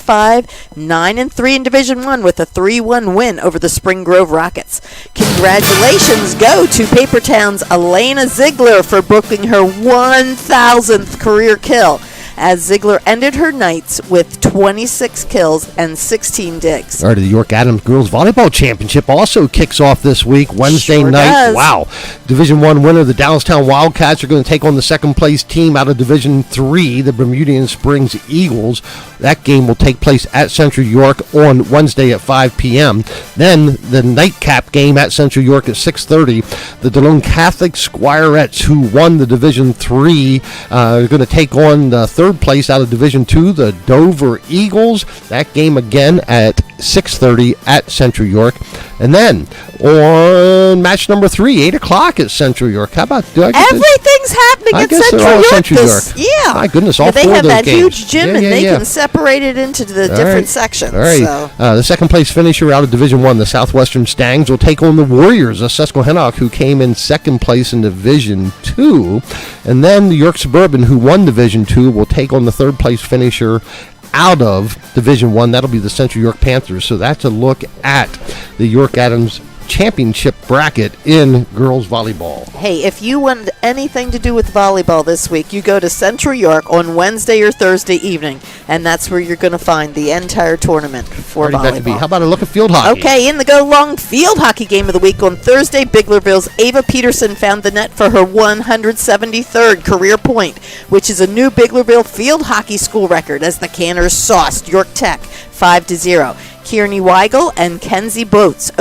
9-3 in Division I with a 3-1 win over the Spring Grove Rockets. Congratulations go to Papertown's Elena Ziegler for booking her 1,000th career kill, as Ziegler ended her nights with 26 kills and 16 digs. All right, the York Adams Girls Volleyball Championship also kicks off this week, Wednesday night. Does. Wow. Division I winner, the Dallastown Wildcats, are going to take on the second-place team out of Division III, the Bermudian Springs Eagles. That game will take place at Central York on Wednesday at 5 p.m. Then the nightcap game at Central York at 6:30. The DeLone Catholic Squirettes, who won the Division III, are going to take on the third place out of Division II, the Dover Eagles. That game again at 6:30 at Central York. And then on match number 3, 8 o'clock at Central York. How about everything's happening at Central York? Yeah. My goodness, all yeah, they 4 have of those that games. huge gym, and they can separate it into the different sections. All right. So. The second place finisher out of Division I, the Southwestern Stangs, will take on the Warriors of Susquehannock, who came in second place in Division II. And then the York Suburban, who won Division II, will take on the third place finisher out of Division I. That'll be the Central York Panthers. So that's a look at the York Adams Championship bracket in girls volleyball. Hey, if you want anything to do with volleyball this week, you go to Central York on Wednesday or Thursday evening, and that's where you're going to find the entire tournament for volleyball. How about a look at field hockey? Okay, in the Go Long field hockey game of the week on Thursday, Biglerville's Ava Peterson found the net for her 173rd career point, which is a new Biglerville field hockey school record as the Canners sauced York Tech 5-0. Kearney Weigel and Kenzie Boats,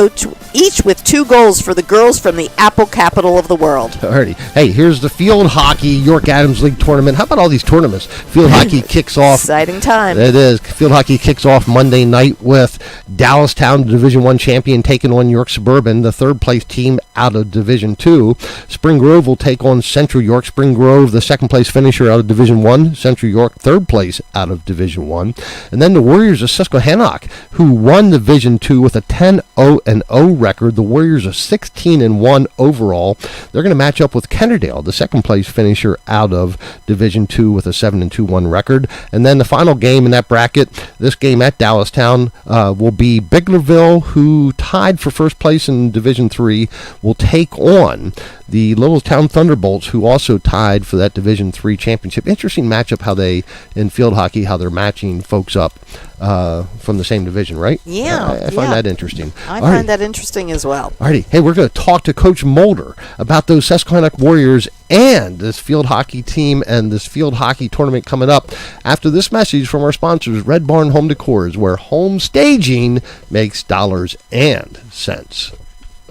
each with 2 goals for the girls from the Apple capital of the world. Alrighty. Hey, here's the field hockey York Adams League tournament. How about all these tournaments? Field hockey kicks off. Exciting time. It is. Field hockey kicks off Monday night with Dallastown, Division I champion, taking on York Suburban, the third place team out of Division II. Spring Grove will take on Central York. Spring Grove, the second place finisher out of Division I. Central York, third place out of Division I. And then the Warriors of Susquehannock, who won Division II with a 10-0-0 record. The Warriors are 16-1 overall. They're going to match up with Kennerdale, the second place finisher out of Division II with a 7-2-1 record. And then the final game in that bracket, this game at Dallastown, will be Biglerville, who tied for first place in Division III, will take on the Littletown Thunderbolts, who also tied for that Division III championship. Interesting matchup how they, in field hockey, how they're matching folks up from the same division, right? Yeah. I find that interesting. I find that interesting as well. Alrighty. Hey, we're going to talk to Coach Mulder about those Susquehannock Warriors and this field hockey team and this field hockey tournament coming up after this message from our sponsors, Red Barn Home Decors, where home staging makes dollars and cents.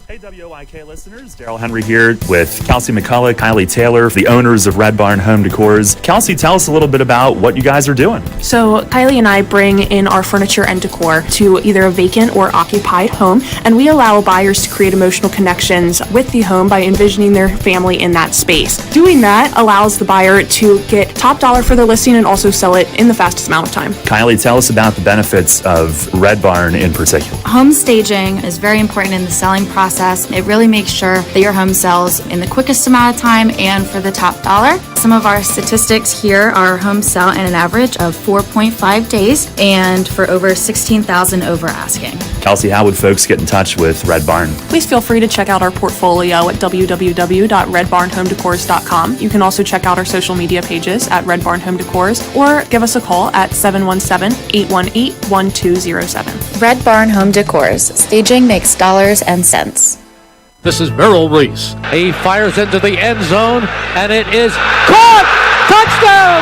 Hey, WOIK listeners, Daryl Henry here with Kelsey McCullough, Kylie Taylor, the owners of Red Barn Home Decors. Kelsey, tell us a little bit about what you guys are doing. So Kylie and I bring in our furniture and decor to either a vacant or occupied home, and we allow buyers to create emotional connections with the home by envisioning their family in that space. Doing that allows the buyer to get top dollar for their listing and also sell it in the fastest amount of time. Kylie, tell us about the benefits of Red Barn in particular. Home staging is very important in the selling process. It really makes sure that your home sells in the quickest amount of time and for the top dollar. Some of our statistics here are home sell in an average of 4.5 days and for over 16,000 over asking. Kelsey, how would folks get in touch with Red Barn? Please feel free to check out our portfolio at www.redbarnhomedecors.com. You can also check out our social media pages at Red Barn Home Decors or give us a call at 717-818-1207. Red Barn Home Decors. Staging makes dollars and cents. This is Merrill Reese. He fires into the end zone, and it is caught! Touchdown!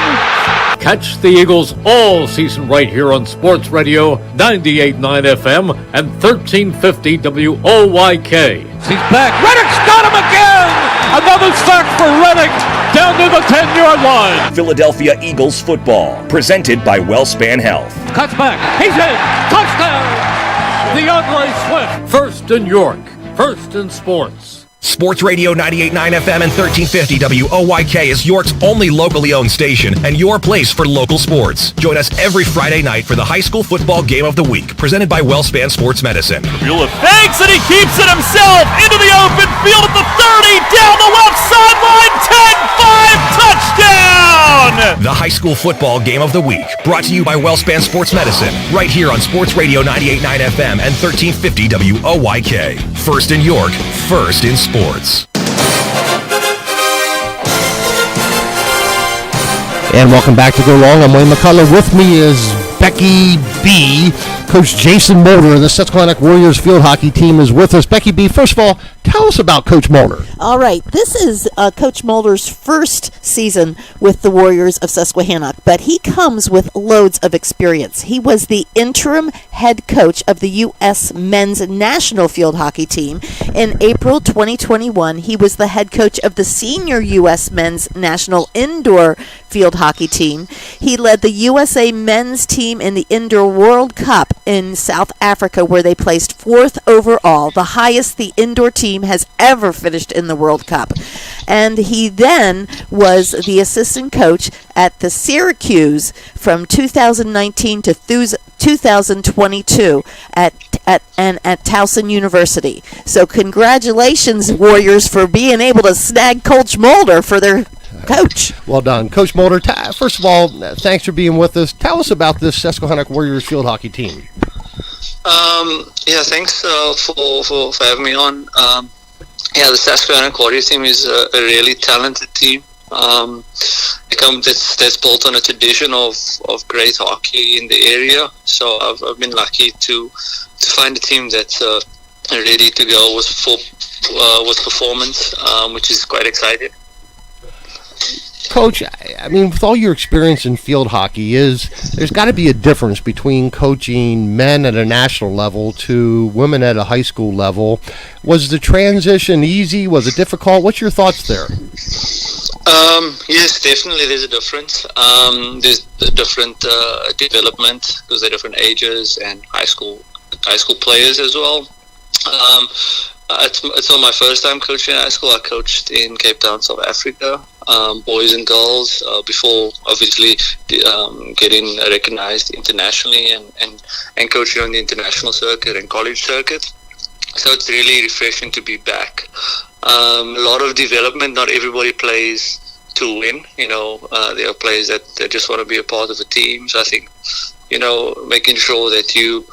Catch the Eagles all season right here on Sports Radio 98.9 FM and 1350 WOYK. He's back. Reddick's got him again! Another sack for Reddick down to the 10-yard line. Philadelphia Eagles football, presented by Wellspan Health. Cuts back. He's in. Touchdown! DeAndre Swift. First in York, first in sports. Sports Radio 98.9 FM and 1350 WOYK is York's only locally owned station and your place for local sports. Join us every Friday night for the high school football game of the week, presented by Wellspan Sports Medicine. Mueller fakes and he keeps it himself into the open field at the 30, down the left sideline, 10-5, touchdown! The high school football game of the week, brought to you by Wellspan Sports Medicine, right here on Sports Radio 98.9 FM and 1350 WOYK. First in York, first in sports. And welcome back to Go Long. I'm Wayne McCullough. With me is Becky B. Coach Jason Mulder and the Susquehannock Warriors field hockey team is with us. Becky B., first of all, tell us about Coach Mulder. All right, this is Coach Mulder's first season with the Warriors of Susquehannock, but he comes with loads of experience. He was the interim head coach of the U.S. men's national field hockey team. In April 2021, he was the head coach of the senior U.S. men's national indoor field hockey team. He led the USA men's team in the Indoor World Cup in South Africa, where they placed 4th overall, the highest the indoor team has ever finished in the World Cup. And he then was the assistant coach at the Syracuse from 2019 to 2022 at Towson University. So congratulations, Warriors, for being able to snag Coach Mulder for their coach. Well done. Coach Mulder, first of all, thanks for being with us. Tell us about this Susquehannock Warriors field hockey team. Thanks for having me on. The Susquehannock Warriors team is a really talented team. That's built on a tradition of great hockey in the area. So I've been lucky to find a team that's ready to go with performance, which is quite exciting. Coach, I mean, with all your experience in field hockey, there's got to be a difference between coaching men at a national level to women at a high school level. Was the transition easy? Was it difficult? What's your thoughts there? Yes, definitely there's a difference. There's a different development because they're different ages and high school players as well. It's not my first time coaching high school. I coached in Cape Town, South Africa, boys and girls, before obviously getting recognized internationally and coaching on the international circuit and college circuit. So it's really refreshing to be back. A lot of development. Not everybody plays to win. There are players that just want to be a part of a team. So I think, making sure that you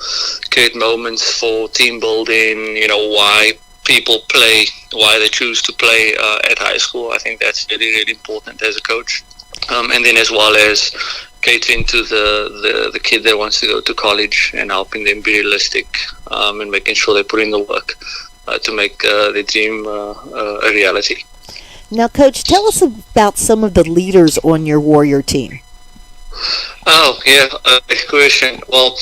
create moments for team building, why people play, why they choose to play at high school. I think that's really, really important as a coach. And then as well as catering to the kid that wants to go to college and helping them be realistic and making sure they put in the work to make their dream a reality. Now, Coach, tell us about some of the leaders on your Warrior team. Oh, yeah, good question. Well,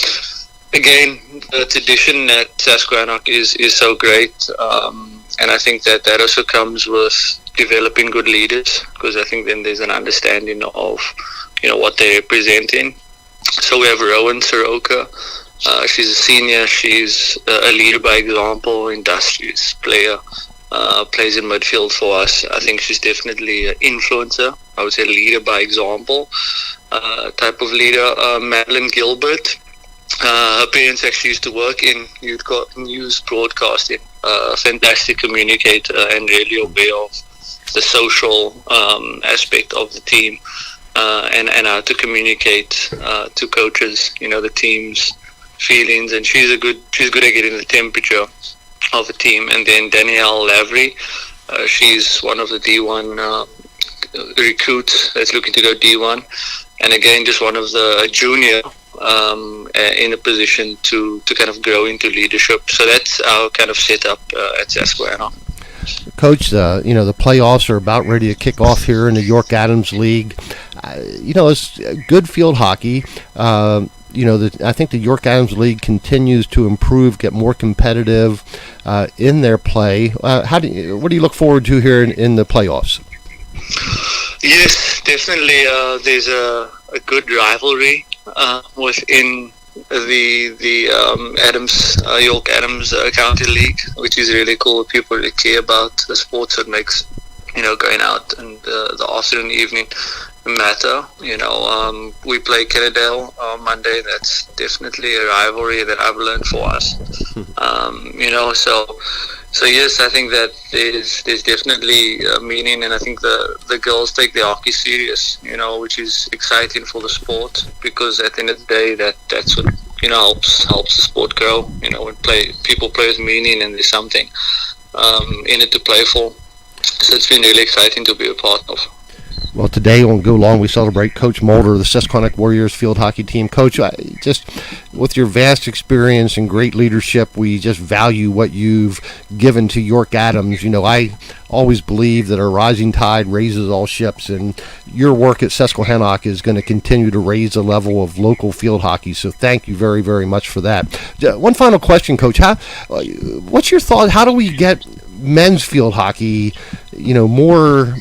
again, the tradition at Susquehannock is so great, and I think that also comes with developing good leaders, because I think then there's an understanding of, what they're representing. So we have Rowan Soroka. She's a senior. She's a leader by example, industrious player. Plays in midfield for us. I think she's definitely an influencer. I would say leader by example type of leader. Madeline Gilbert. Her parents actually used to work in news broadcasting. Fantastic communicator and really aware of the social aspect of the team and how to communicate to coaches, the team's feelings. And she's good at getting the temperature of a team. And then Danielle Lavery, she's one of the D1 recruits that's looking to go D1, and again just one of the junior in a position to kind of grow into leadership. So that's our kind of setup at Susquehannock. Coach, the playoffs are about ready to kick off here in the York Adams League. it's good field hockey. I think the York Adams League continues to improve, get more competitive in their play. What do you look forward to here in the playoffs? Yes, definitely. There's a good rivalry within the Adams York Adams County League, which is really cool. People really care about the sports that makes going out and the afternoon, evening matter. We play Kennedale on Monday. That's definitely a rivalry that I've learned for us. So yes, I think that there's definitely a meaning, and I think the girls take the hockey serious, which is exciting for the sport, because at the end of the day, that's what helps the sport grow. When people play with meaning and there's something in it to play for. So it's been really exciting to be a part of. Well, today on Go Long, we celebrate Coach Mulder, the Susquehannock Warriors field hockey team. Coach, just with your vast experience and great leadership, we just value what you've given to York Adams. I always believe that a rising tide raises all ships, and your work at Susquehannock is going to continue to raise the level of local field hockey. So thank you very, very much for that. One final question, Coach. What's your thought? How do we get men's field hockey, more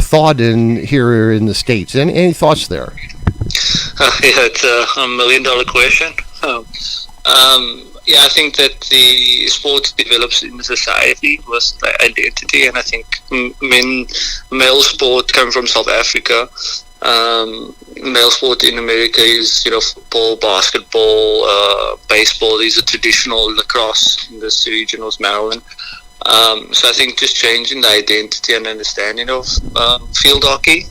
thought in here in the States? Any thoughts there? It's a $1 million question. I think that the sport develops in society with the identity, and I think male sport come from South Africa. Male sport in America is football, basketball, baseball. These are traditional. Lacrosse in this region was Maryland. So I think just changing the identity and understanding of field hockey,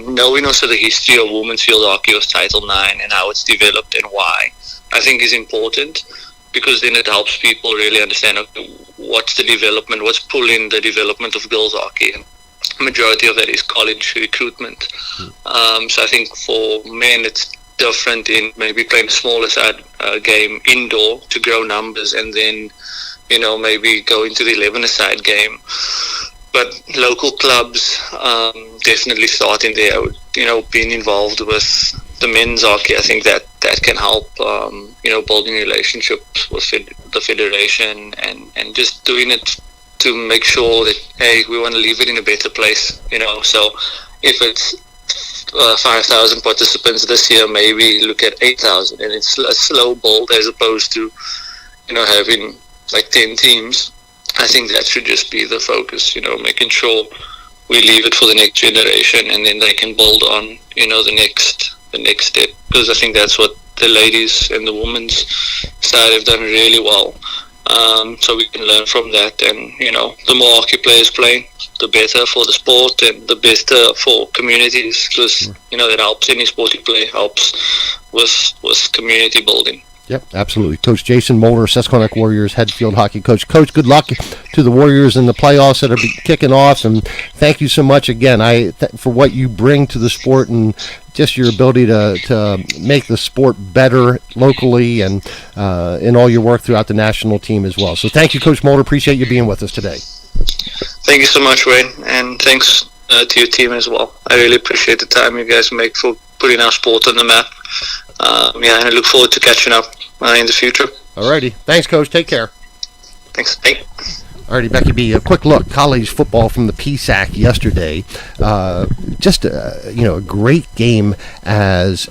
knowing also the history of women's field hockey with Title IX and how it's developed and why, I think is important, because then it helps people really understand what's the development, what's pulling the development of girls hockey, and the majority of that is college recruitment. So I think for men it's different in maybe playing a smaller side game indoor to grow numbers, and then maybe go into the 11-a-side game. But local clubs definitely starting there, being involved with the men's hockey. I think that can help, building relationships with the federation and just doing it to make sure that, hey, we want to leave it in a better place, So if it's 5,000 participants this year, maybe look at 8,000, and it's a slow build as opposed to, having like 10 teams. I think that should just be the focus, making sure we leave it for the next generation, and then they can build on, the next step, because I think that's what the ladies and the women's side have done really well. So we can learn from that, and the more hockey players play, the better for the sport and the better for communities, because that helps. Any sport you play helps with community building. Yep, absolutely. Coach Jason Mulder, Susquehannock Warriors head field hockey coach. Coach, good luck to the Warriors in the playoffs that are kicking off, and thank you so much again for what you bring to the sport and just your ability to make the sport better locally and in all your work throughout the national team as well. So thank you, Coach Mulder. Appreciate you being with us today. Thank you so much, Wayne, and thanks to your team as well. I really appreciate the time you guys make for putting our sport on the map. And I look forward to catching up in the future. Alrighty. Thanks, Coach. Take care. Thanks. Bye. Alrighty, Becky B. A quick look. College football from the PSAC yesterday. Just a great game, as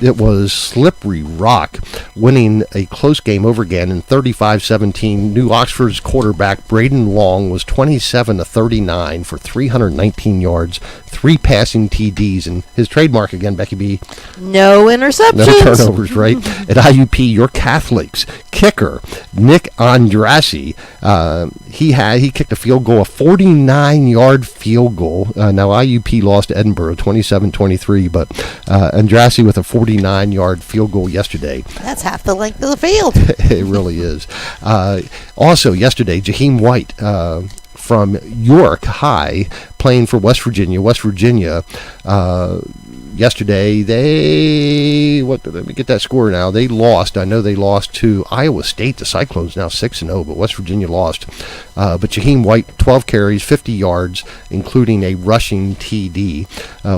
it was Slippery Rock winning a close game over Gannon 35-17. New Oxford's quarterback Braden Long was 27-39 for 319 yards, 3 passing TDs, and his trademark again, Becky B. No interceptions. No turnovers, right? At IUP, your Catholics kicker Nick Andrassi, he kicked a field goal, a 49-yard field goal. Now IUP lost to Edinburgh 27-23, but Andrassi with a 49-yard field goal yesterday. That's half the length of the field. It really is. Also yesterday, Jaheim White from York High playing for West Virginia. West Virginia yesterday, let me get that score now. They lost. I know they lost to Iowa State. The Cyclones now 6-0, but West Virginia lost. But Jaheim White, 12 carries, 50 yards, including a rushing TD.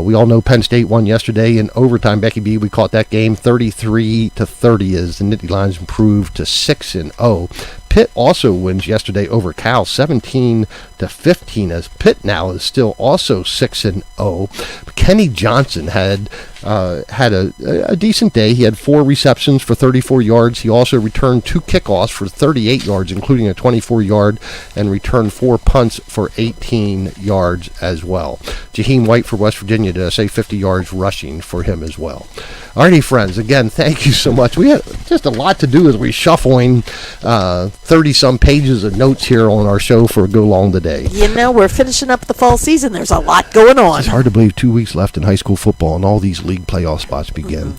We all know Penn State won yesterday in overtime. Becky B, we caught that game 33-30 as the Nittany Lions improved to 6-0. Pitt also wins yesterday over Cal 17-15 as Pitt now is still also 6-0. Kenny Johnson had a decent day. He had 4 receptions for 34 yards. He also returned 2 kickoffs for 38 yards, including a 24-yard, and returned 4 punts for 18 yards as well. Jaheim White for West Virginia did 50 yards rushing for him as well. Alrighty, friends, again, thank you so much. We had just a lot to do as we're shuffling 30-some pages of notes here on our show for Go Long today. We're finishing up the fall season. There's a lot going on. It's hard to believe 2 weeks left in high school football and all these league playoff spots begin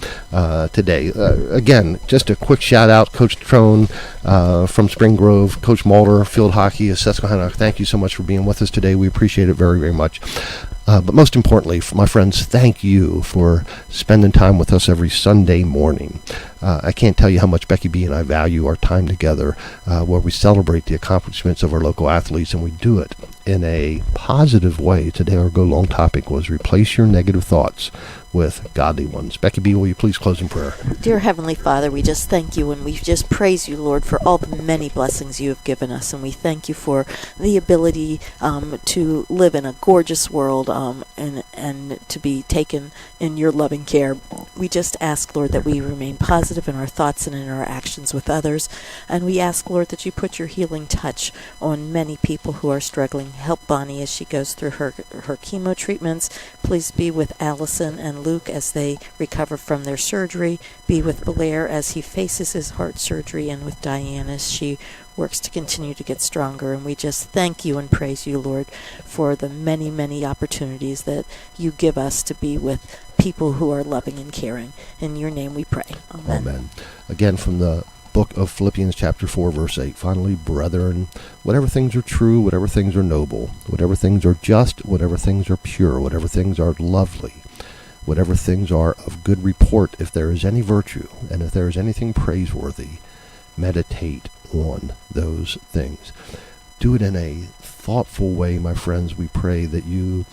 today. Again, just a quick shout-out, Coach Trone from Spring Grove, Coach Mulder, field hockey of Susquehanna. Thank you so much for being with us today. We appreciate it very, very much. But most importantly, my friends, thank you for spending time with us every Sunday morning. I can't tell you how much Becky B and I value our time together where we celebrate the accomplishments of our local athletes, and we do it in a positive way. Today our Go Long topic was replace your negative thoughts with godly ones. Becky B, will you please close in prayer? Dear Heavenly Father, we just thank you, and we just praise you, Lord, for all the many blessings you have given us, and we thank you for the ability to live in a gorgeous world and to be taken in your loving care. We just ask, Lord, that we remain positive in our thoughts and in our actions with others, and we ask, Lord, that you put your healing touch on many people who are struggling. Help Bonnie as she goes through her chemo treatments. Please be with Allison and Luke as they recover from their surgery. Be with Blair as he faces his heart surgery, and with Diane as she works to continue to get stronger. And we just thank you and praise you, Lord, for the many, many opportunities that you give us to be with people who are loving and caring. In your name we pray. Amen. Amen. Again, from the book of Philippians chapter 4, verse 8. Finally, brethren, whatever things are true, whatever things are noble, whatever things are just, whatever things are pure, whatever things are lovely, whatever things are of good report, if there is any virtue, and if there is anything praiseworthy, meditate on those things. Do it in a thoughtful way, my friends. We pray that you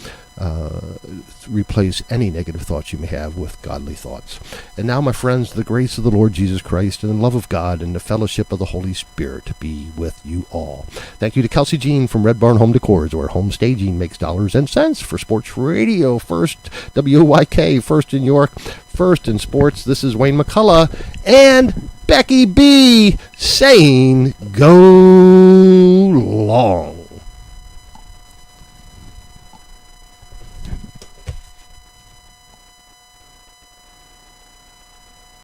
replace any negative thoughts you may have with godly thoughts. And now, my friends, the grace of the Lord Jesus Christ and the love of God and the fellowship of the Holy Spirit be with you all. Thank you to Kelsey Jean from Red Barn Home Decors, where home staging makes dollars and cents. For Sports Radio, first WOYK, first in York, first in sports. This is Wayne McCullough and Becky B saying, Go Long.